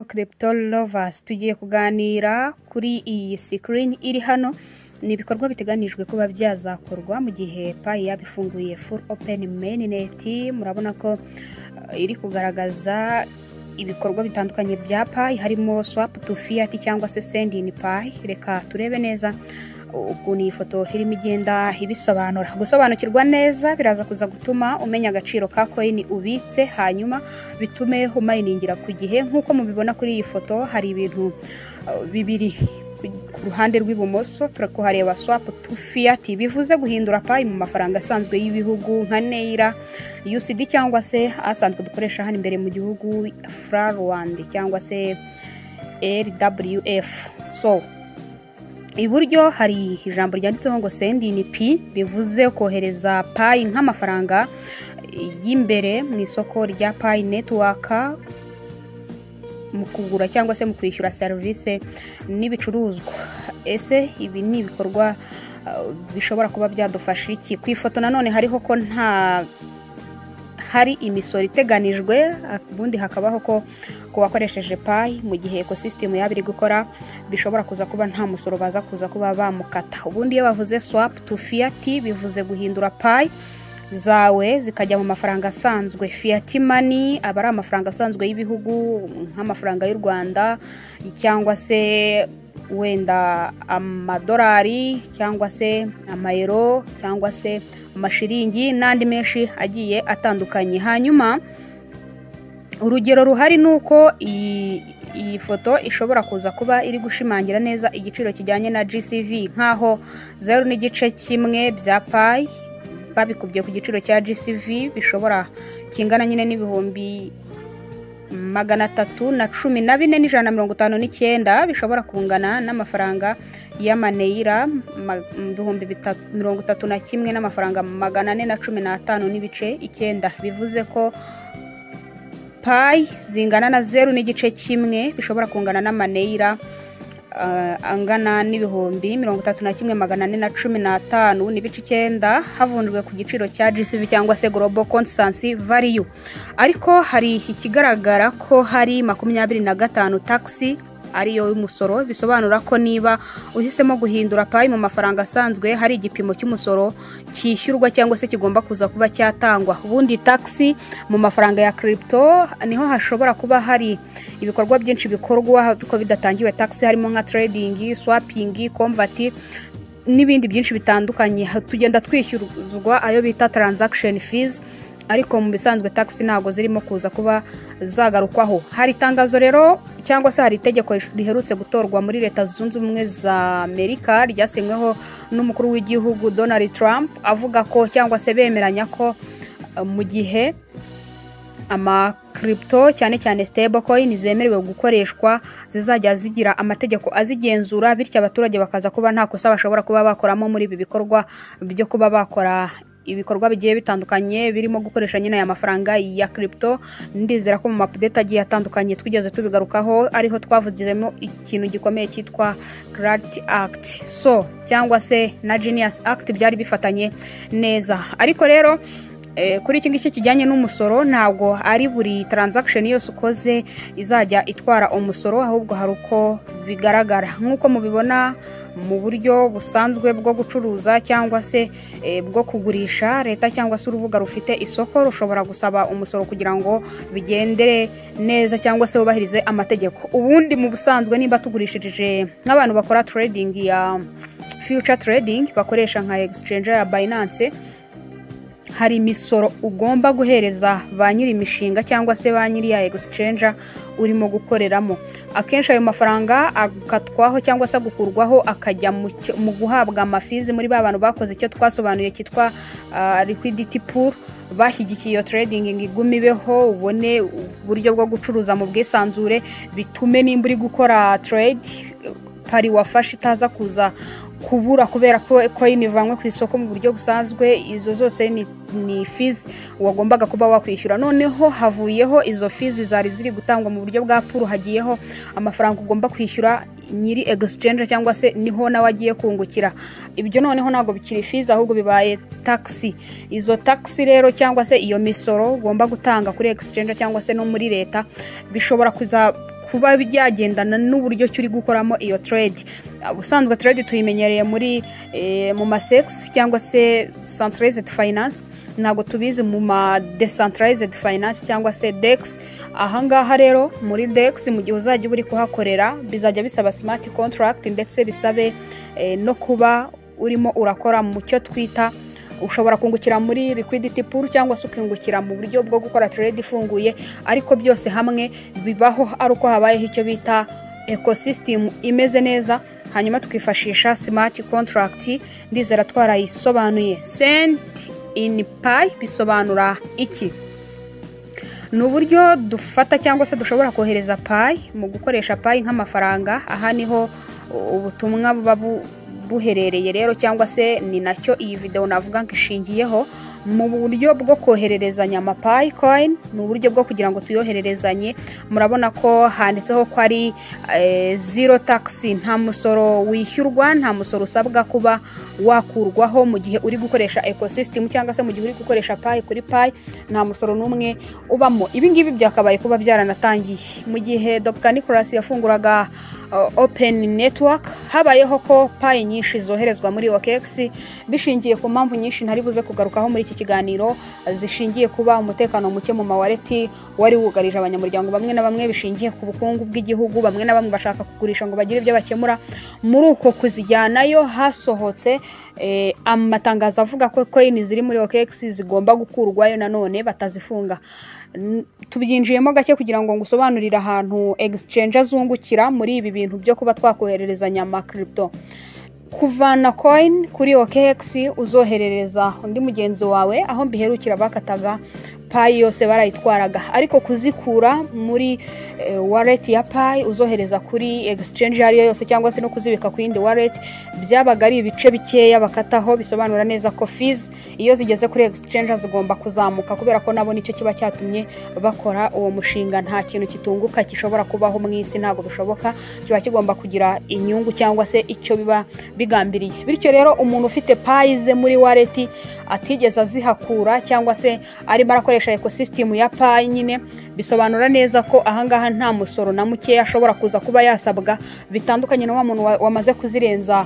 Crypto Lovers tugiye kuganira kuri iyi screen iri hano ni ibikorwa biteganijwe kuba byazakorwa mu gihe Pi yabifunguye full open mainnet. Murabona ko iri kugaragaza ibikorwa bitandukanye bya Pi harimo swap to fiat cyangwa se send in Pi. Reka turebe neza ukuntu iyi foto irimo igenda ibisobanura. Gusobanukirwa neza biraza kuza gutuma umenya agaciro ka coin ubitse, hanyuma bitume umayiningira ku gihe. Nkuko mubibona kuri iyi foto hari ibintu bibiri ku ruhande rw'ibumoso. Turakuhareba swap to fiat, bivuze guhindura Pi mu mafaranga asanzwe y'ibihugu nka Naira, USD cyangwa se asanzwe dukoresha hano imbere mu gihugu Rwanda cyangwa se LWF. So iburyo hari ijambo ryanditseho ngo send in Pi, bivuze kohereza Pi nk'amafaranga y'imbere mu isoko rya Pi network mu kugura cyangwa se mu kwishyura service n'ibicuruzwa. Ese ibi ni ibikorwa bishobora kuba byadufasha iki? Ku ifoto nanone hariho ko hari imisoro iteganijwe, ubundi hakabaho ko wakoresheje Pi mu gihe ecosystem yabiri gukora bishobora kuza kuba nta musoro baza kuza kuba bamukata. Ubundi iyo bavuze swap to fiat bivuze guhindura Pi zawe zikajya mu mafaranga asanzwe. Fiat money aba ari amafaranga asanzwe y'ibihugu nk'amafaranga y'u Rwanda cyangwa se wenda amadolari cyangwa se amayero cyangwa se amashiringi n'andi menshi agiye atandukanye. Hanyuma urugero ruhari nuko iyi foto ishobora kuza kuba iri gushimangira neza igiciro kijyanye na GCV, nkaho 0.1 bya Pi babikubye ku giciro cya GCV bishobora kingana nyine n'ibihumbi 314,159 bishobora kungana n'amafaranga y'amaneira 31,000 n'amafaranga 415.9. Bivuze ko Pi zingana na 0.1 bishobora kungana n'amaneira angana n'ibihumbi 31,415.9 havunjwe ku giciro cya GCV cyangwa se Global Constancy Value. Ariko hari ikigaragara ko hari 25 taxi ariyo y'umusoro. Bisobanura ko niba uhisemo guhindura Pi mu mafaranga asanzwe hari igipimo cy'umusoro cyishyurwa cyangwa se kigomba kuza kuba cyatangwa. Ubundi taxi mu mafaranga ya crypto niho hashobora kuba hari ibikorwa byinshi bikorwa biko bidatangiwe taxi, harimo nka trading, swapping, convert n'ibindi byinshi bitandukanye. Tugenda twishyurwa ayo bita transaction fees, ariko mu bisanzwe taxi ntago zirimo kuza kuba zagarukwaho. Hari tangazo rero cyangwa se hari itegeko riherutse gutorwa muri Leta Zunze Ubumwe za Amerika ryasenyweho n'umukuru w'igihugu Donald Trump, avuga ko cyangwa se bemeranya ko mu gihe ama crypto cyane cyane stable coin zemerewe gukoreshwa zizajya zigira amategeko azigenzura, bityo abaturage bakaza kuba nta kosa bashobora kuba bakoramo muri ibi bikorwa byo kuba bakora ibikorwa bigiye bitandukanye birimo gukoresha nyine aya mafaranga ya crypto. Ndizera ko mu update agiye atandukanye twigeze tubigarukaho, ariho twavugiremo ikintu gikomeye cyitwa Clarity Act cyangwa se na Genius Act byari bifatanye neza. Ariko rero kuri iki ngiki kijyanye n'umusoro ntabwo ari buri transaction yose ukoze izajya itwara umusoro, ahubwo hari uko bigaragara. Nkuko mubibona mu buryo busanzwe bwo gucuruza cyangwa se bwo kugurisha, leta cyangwa se urubuga rufite isoko rushobora gusaba umusoro kugira ngo bigendere neza cyangwa se wubahirize amategeko. Ubundi mu busanzwe nimba tugurishije nk'abantu bakora trading ya future trading bakoresha nka exchange ya Binance, hari imisoro ugomba guhereza ba nyiri imishinga cyangwa se ba nyiri ya exchange urimo gukoreramo. Akenshi ayo mafaranga akatwaho cyangwa se gukurwaho akajya mu guhabwa amafizi muri ba bantu bakoze icyo twasobanuye cyitwa liquidity pool, bashyigikiye iyo trading igumibeho, ubone uburyo bwo gucuruza mu bwisanzure, bitume nimba uri gukora trade Pari wafashe itaza kuza kubura kubera ko coin ivanywe ku isoko mu buryo busanzwe. Izo zose ni fees wagombaga kuba wakwishyura, noneho havuyeho izo fees zari ziri gutangwa mu buryo bwa pool, hagiyeho amafaranga ugomba kwishyura nyiri exchange cyangwa se niho nawe agiye kungukira. Ibyo noneho ntago bikiri fees ahubwo bibaye taxi. Izo taxi rero cyangwa se iyo misoro ugomba gutanga kuri exchange cyangwa se no muri leta bishobora kuba byagendana n'uburyo cyuri gukoramo iyo trade. Ubusanzwe trade tuyimenyereye muri mu masex cyangwa se centralized finance, ntago tubizi mu ma decentralized finance cyangwa se DEX. Ahangaha rero muri DEX mu gihe uzajya uri kuhakorera bizajya bisaba smart contract ndetse bisabe no kuba urimo urakora mu cyo twita, ushobora kungukira muri liquidity pool cyangwa se ukungukira mu buryo bwo gukora trade ifunguye, ariko byose hamwe bibaho ari uko habayeho icyo bita ecosystem imeze neza, hanyuma tukifashisha smart contract. Ndizera twarayisobanuye. Send in Pi bisobanura iki? N'uburyo dufata cyangwa se dushobora kohereza Pi mu gukoresha Pi nk'amafaranga. Aha niho ubutumwa buba buherereye rero, cyangwa se ni nacyo iyi video navuga nkishingiyeho mu buryo bwo kohererezanya ama Pi coin. Ni uburyo bwo kugira ngo tuyohererezanye. Murabona ko handitseho ko ari zero tax, nta musoro wishyurwa, nta musoro usabwa kuba wakurwaho mu gihe uri gukoresha ecosystem cyangwa se mu gihe uri gukoresha Pi kuri Pi, nta musoro n'umwe ubamo. Ibi ngibi byakabaye kuba byaranatangiye mu gihe Dr. Nicholas yafunguraga Open Network. Habayeho ko Pi nyinshi zoherezwa muri OKX bishingiye ku mpamvu nyinshi ntari buze kugarukaho muri iki kiganiro, zishingiye kuba umutekano muke mu mawaleti wari wugarije abanyamuryango bamwe na bamwe, bishingiye ku bukungu bw'igihugu. Bamwe na bamwe bashaka kugurisha ngo bagire ibyo bakemura. Muri uko kuzijyanayo hasohotse amatangazo avuga ko coin ziri muri OKX zigomba gukurwayo nanone batazifunga. Tubyinjiyemo gake kugira ngo ngusobanurire ahantu exchange azungukira muri ibi bintu byo kuba twakohererezanya ama crypto. Kuvana coin kuri OKX uzoherereza undi mugenzi wawe, aho mbiherukira bakataga Pi yose barayitwaraga, ariko kuzikura muri wallet ya Pi uzohereza kuri exchange ariyo yose cyangwa se no kuzibika ku yindi wallet byabaga ari ibice bikeya bakataho. Bisobanura neza ko fees iyo zigeze kuri exchange zigomba kuzamuka, kubera ko nabo nicyo kiba cyatumye bakora uwo mushinga. Nta kintu kitunguka gishobora kubaho mu isi, ntago bishoboka. Kiba kigomba kugira inyungu cyangwa se icyo biba bigambiriye. Bityo rero umuntu ufite Pi ze muri wallet atigeze azihakura cyangwa se ari barakoresha ecosystem ya Pi nyine, bisobanura neza ko ahangaha nta musoro na muke ashobora kuza kuba yasabwa, bitandukanye na wa muntu wamaze kuzirenza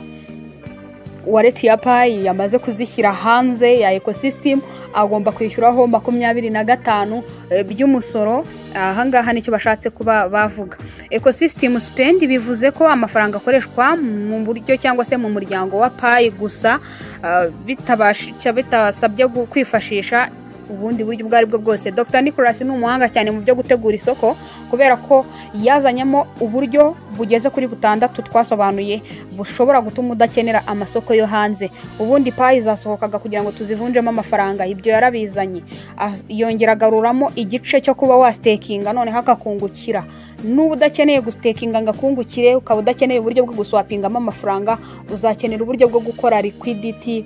wallet ya Pi, yamaze kuzishyira hanze ya ecosystem, agomba kwishyuraho 25 by'umusoro. Ahangaha nicyo bashatse kuba bavuga. Ecosystem spend bivuze ko amafaranga akoreshwa mu buryo cyangwa se mu muryango wa Pi gusa, bitasabye kwifashisha ubundi buryo bwari bwo bwose. Dr. Nicholas ni umuhanga cyane mu byo gutegura isoko, kubera ko yazanyemo uburyo bugeze kuri 6 twasobanuye bushobora gutuma udakenera amasoko yo hanze. Ubundi Pi zasohokaga kugira ngo tuzivunjemo amafaranga, ibyo yarabizanye. Yongera garuramo igice cyo kuba wa stakinga none hakakungukira. N'ubu udakeneye gustakinga ngakungukire, ukaba udakeneye uburyo bwo guswapingamo amafaranga, uzakenera uburyo bwo gukora liquidity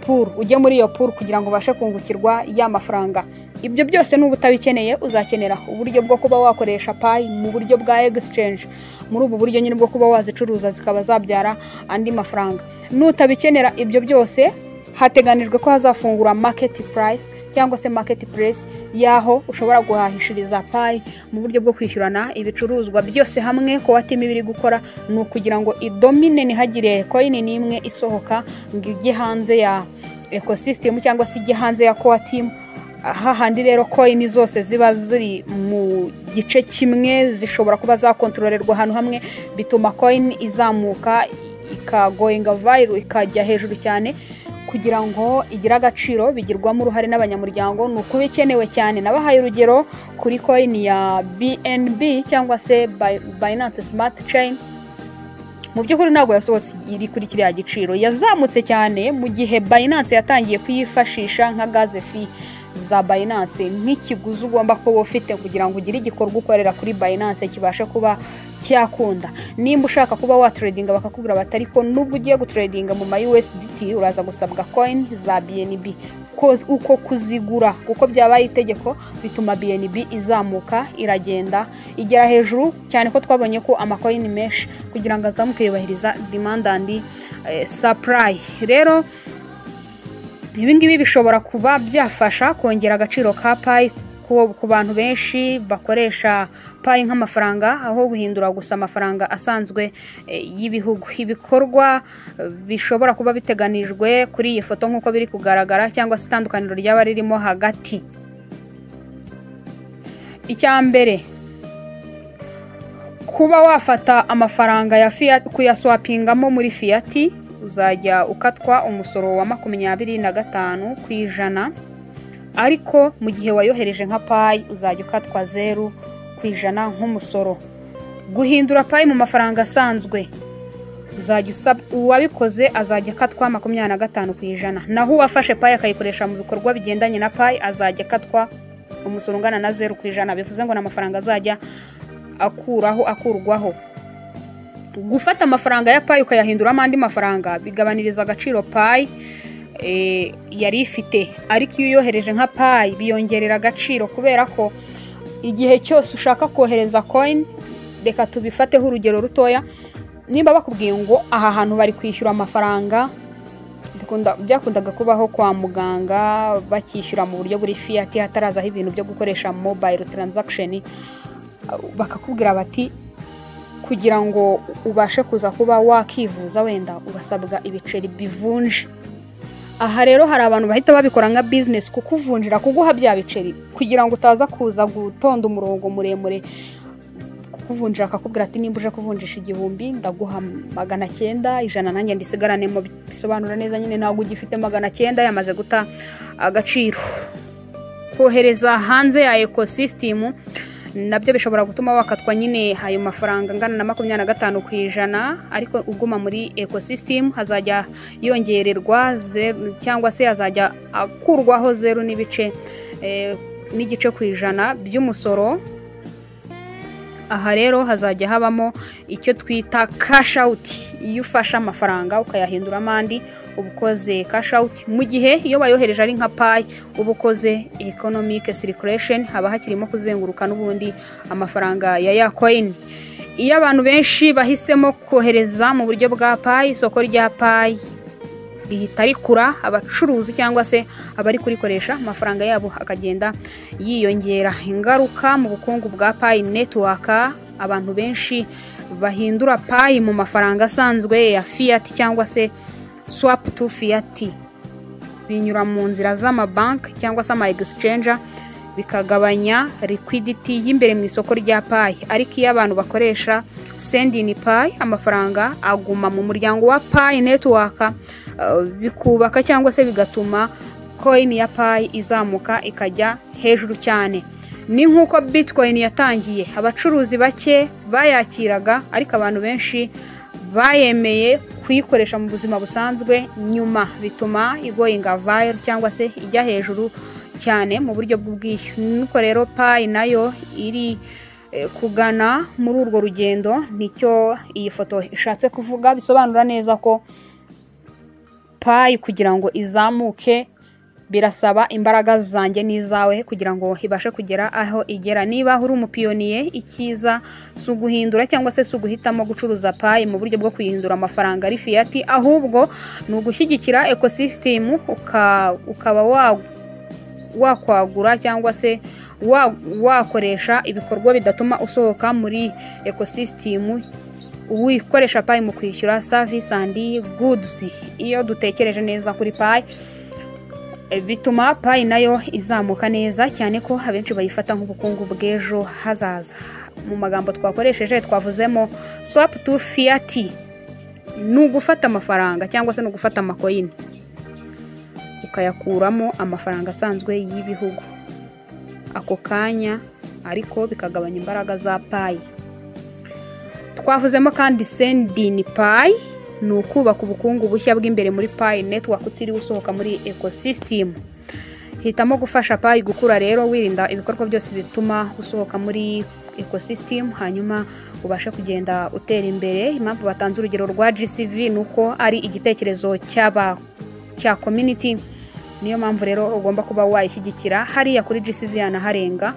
pool, ujye muri iyo pool kugira ngo ubashe kungukirwa ya mafaranga. Ibyo byose n'ubu utabikeneye uzakenera uburyo bwo kuba wakoresha Pi mu buryo bwa exchange, muri ubu buryo nyine bwo kuba wazicuruza zikaba zabyara andi mafaranga. N'utabikenera ibyo byose, hateganijwe ko hazafungura market price cyangwa se marketplace yaho ushobora guhahishiriza Pi mu buryo bwo kwishyurana ibicuruzwa byose hamwe. Ko watimi biri gukora ni ukugira ngo idomine ntihagire coin n'imwe isohoka ngo ijye hanze ya ecosystem cyangwa se ijye hanze ya Coatim. Hahandi rero coin zose ziba ziri mu gice kimwe zishobora kuba zakontrollerwa ahantu hamwe, bituma coin izamuka ikagoinga viral ikajya hejuru cyane kugira ngo igira agaciro. Bigirwamo uruhare n'abanyamuryango, nuko bikenewe cyane. Nabahaye urugero kuri coin ya BNB cyangwa se Binance Smart Chain. Mu by'ukuri ntabwo yasohotse iri kuri kiriya giciro, yazamutse cyane mu gihe Binance yatangiye kuyifashisha nka gas fee za Binance, nk'ikiguzi ugomba kuba ufite kugira ngo ugire igikorwa ukorera kuri Binance kibashe kuba cyakunda. Nimba ushaka kuba wa tradinga bakakubwira batari ko nubwo ugiye gutradinga mu USDT uraza gusabwa coin za BNB, uko kuzigura kuko byabaye itegeko bituma BNB izamuka iragenda igera hejuru cyane, ko twabonye ko amacoin menshi kugira ngo azamuke yubahiriza demand and supply. Rero ibi ngibi bishobora kuba byafasha kongera agaciro ka Pi ku bantu benshi bakoresha Pi nk'amafaranga aho guhindura gusa amafaranga asanzwe y'ibihugu. Ibikorwa bishobora kuba biteganijwe kuri iyi foto nk'uko biri kugaragara cyangwa se itandukaniro ryaba ririmo hagati. Icyambere, kuba wafata amafaranga ya fiat kuyaswapingamo muri fiat, uzajya ukatwa umusoro wa 25%, ariko mu gihe wayohereje nka Pi uzajya ukatwa 0% nk'umusoro. Guhindura Pi mu mafaranga asanzwe uzajya uwabikoze azajya akatwa 25%, naho uwafashe Pi akayikoresha mu bikorwa bigendanye na Pi azajya akatwa umusoro ungana na 0%. Bivuze ngo n'amafaranga azajya akurwaho. Gufata amafaranga ya Pi ukayahinduramo andi mafaranga bigabaniriza agaciro Pi yari ifite, ariko iyo uyohereje nka Pi biyongerera agaciro, kubera ko igihe cyose ushaka kohereza coin, reka tubifateho urugero rutoya, nimba bakubwiye ngo aha hantu bari kwishyura amafaranga, byakundaga kubaho kwa muganga bakishyura mu buryo buri fiat hatarazaho ibintu byo gukoresha mobile transaction, bakakubwira bati kugira ngo ubashe kuza kuba wakivuza wenda urasabwa ibiceri bivunje. Aha rero hari abantu bahita babikora nka business kukuvunjira, kuguha bya biceri kugira ngo utaza kuza gutonda umurongo muremure, kukuvunjira akakubwira ati nimba uje kuvunjisha 1000 ndaguha 900, 100 nanjye ndisigarane mu bisobanura neza nyine ntabwo ugifite 900 yamaze guta agaciro. Kohereza hanze ya ecosystem nabyo bishobora gutuma wakatwa nyine ayo mafaranga ngana na 25%, ariko uguma muri ecosystem hazajya yongererwa 0 cyangwa se hazajya akurwaho 0.9% by'umusoro. Aha rero hazajya habamo icyo twita cash out. Iyo ufashe amafaranga ukayahindura amandi ubukoze cash out, mu gihe iyo bayohereje ari nka Pi ubukoze economic circulation, haba hakirimo kuzenguruka n'ubundi amafaranga ya coin. Iyo abantu benshi bahisemo kohereza mu buryo bwa Pi, isoko rya Pi rihita rikura, abacuruzi cyangwa se abari kurikoresha amafaranga yabo akagenda yiyongera. Ingaruka mu bukungu bwa Pi network, abantu benshi bahindura Pi mu mafaranga asanzwe ya fiat cyangwa se swap to fiat, binyura mu nzira z'amabank cyangwa se ama exchange, bikagabanya liquidity y'imbere mu isoko rya Pi. Ariko iyo abantu bakoresha send in Pi, amafaranga aguma mu muryango wa Pi network, bikubaka cyangwa se bigatuma coin ya Pi izamuka ikajya hejuru cyane. Ni nkuko Bitcoin yatangiye, abacuruzi bake bayakiraga, ariko abantu benshi bayemeye kuyikoresha mu buzima busanzwe, nyuma bituma igoyinga viral cyangwa se ijya hejuru cyane mu buryo bw'ubwishyu. Nuko rero Pi nayo iri kugana muri urwo rugendo, nicyo iyi foto ishatse kuvuga. Bisobanura neza ko Pi kugira ngo izamuke birasaba imbaraga zanjye n'izawe kugira ngo ibashe kugera aho igera. Niba uri umupiyoniye, ikiza suguhindura cyangwa se suguhitamo gucuruza Pi mu buryo bwo kuyihindura amafaranga ari fiat, ahubwo ni ugushyigikira ecosystem, ukaba wakwagura cyangwa se wakoresha ibikorwa bidatuma usohoka muri ecosystem, wikoresha Pi mu kwishyura service and goods. Iyo dutekereje neza kuri Pi, bituma Pi nayo izamuka neza cyane ko abenshi bayifata nk'ubukungu bw'ejo hazaza. Mu magambo twakoresheje twavuzemo swap to fiat, ni ugufata amafaranga cyangwa se no gufata amacoin ukayakuramo amafaranga asanzwe y'ibihugu ako kanya, ariko bikagabanya imbaraga za Pi. Twavuzemo kandi send in Pi, ni ukubaka ubukungu bushya bw'imbere muri Pi network utiri usohoka muri ecosystem. Hitamo gufasha Pi gukura rero, wirinda ibikorwa byose bituma usohoka muri ecosystem, hanyuma ubashe kugenda utera imbere. Impamvu batanze urugero rwa GCV nuko ari igitekerezo cya community, niyo mpamvu rero ugomba kuba wayishyigikira. Hariya kuri GCV yanaharenga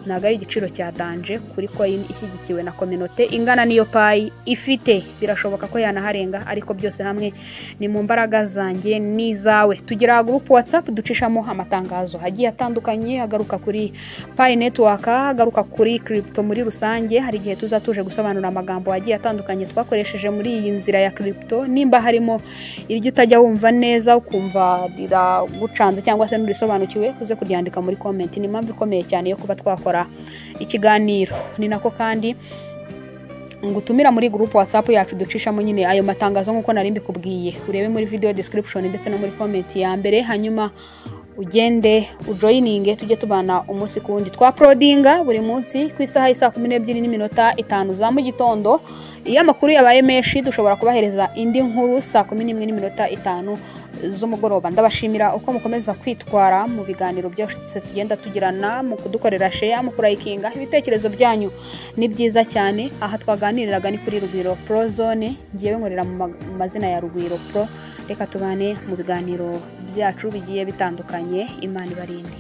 ntago ari igiciro cya danje kuri coin ishyigikiwe na community ingana niyo Pi ifite. Birashoboka ko yanaharenga, ariko byose hamwe ni mu mbaraga zanjye n'izawe. Tugira group WhatsApp ducishamo amatangazo hagiye atandukanye, agaruka kuri Pi network, agaruka kuri crypto muri rusange. Hari igihe tuza tuje gusobanura amagambo agiye atandukanye twakoresheje muri iyi nzira ya crypto. Nimba harimo iryo utajya wumva neza ukumva riragucanze cyangwa se nturisobanukiwe, uze kuryandika muri comment. Ni impamvu ikomeye cyane yo kuba twakora ikiganiro. Ni nako kandi ngutumira muri group WhatsApp yacu ducishamo nyine ayo matangazo nkuko nari mbikubwiye. Urebe muri video description ndetse no muri comment ya mbere, hanyuma ugende ujoininge tujye tubana umunsi kundi. Twaplodinga buri munsi ku isaha isa 12:05 za mu gitondo. Iyo amakuru yabaye menshi dushobora kubahereza indi nkuru saa 11:05 z'umugoroba. Ndabashimira uko mukomeza kwitwara mu biganiro byose tugenda tugirana, mu kudukorera share, mu kurikinga. Ibitekerezo byanyu ni byiza cyane. Aha twaganiriraga ni kuri Rugwiro Pro Zone, ngiyewe nkorera mu mazina ya Rugwiro Pro. Reka tubane mu biganiro byacu bigiye bitandukanye. Imana ibarinde.